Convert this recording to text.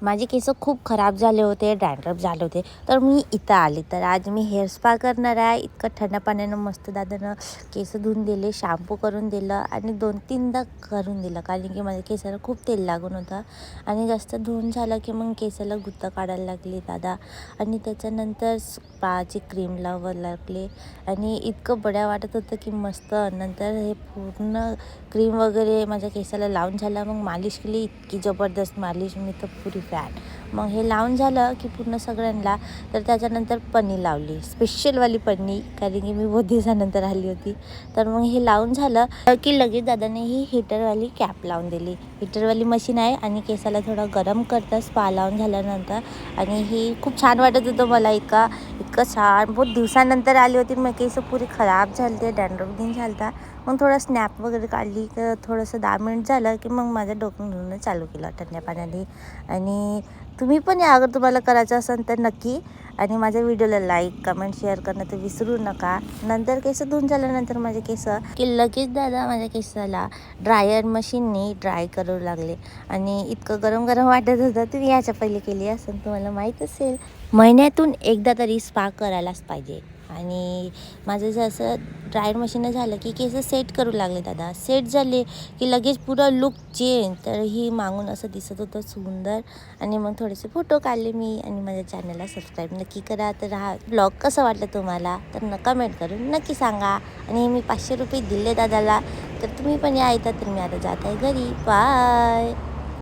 माझे केस खूप खराब झाले होते, डॅन्ड्रफ झाले होते, तर मी इथं आली. तर आज मी हेअर स्पा करणार आहे. इतकं थंड पाण्यानं मस्त दादानं केस धुवून दिले, शॅम्पू करून दिलं आणि 2-3दा करून दिलं, कारण की माझ्या केसाला खूप तेल लागून होतं. आणि जास्त धुवून झालं की मग केसाला गुत्ता काढायला लागली दादा. आणि त्याच्यानंतर स्पाची क्रीम लावायला लागले आणि इतकं बड्या वाटत होतं की मस्त. नंतर हे पूर्ण क्रीम वगैरे माझ्या केसाला लावून झालं. मग मालिश केली, इतकी जबरदस्त मालिश, मी तर पुरी फॅन. मग हे लावून झालं की पूर्ण सगळ्यांना, तर त्याच्यानंतर पन्नी लावली, स्पेशलवाली पन्नी, कारण की मी बहुत दिवसानंतर आली होती. तर मग हे लावून झालं की लगेच दादाने ही हीटरवाली कॅप लावून दिली. हीटरवाली मशीन आहे आणि केसाला थोडं गरम करतं स्पा लावून झाल्यानंतर. आणि ही खूप छान वाटत होतं मला, इतकं छान. बहुत दिवसानंतर आली होती, मग केस पुरी खराब झाले, डॅन्ड्रफ दिन झालता. मग थोडं स्नॅप वगैरे काढली, तर थोडंसं 10 मिनिट झालं की मग माझं डोकं धुणं चालू केलं थंड्या पाण्याने. आणि तुम्ही पण या, अगर तुम्हाला करायचं असेल तर नक्की. आणि माझ्या व्हिडिओला लाईक, कमेंट, शेअर करणं तर विसरू नका. नंतर केस धुवून झाल्यानंतर माझे केस की लगेच दादा माझ्या केसाला ड्रायर मशीनने ड्राय करू लागले. आणि इतकं गरम गरम वाटत होतं. तुम्ही याच्या पहिले केली असेल, तुम्हाला माहीत असेल. महिन्यातून एकदा तरी स्पा करायलाच पाहिजे. आणि माझं जसं ड्रायर मशीन झालं की केस सेट करू लागले दादा. सेट झाले की लगेच पुरा लुक चेंज. तर ही मागून असं दिसत होतं सुंदर. आणि मग थोडेसे फोटो काढले मी. आणि माझ्या चॅनलला सबस्क्राईब नक्की करा. तर हा ब्लॉग कसा वाटला तुम्हाला तर कमेंट करून नक्की सांगा. आणि मी 500 रुपये दिले दादाला, तर तुम्ही पण या. तर मी आता जात आहे घरी. बाय.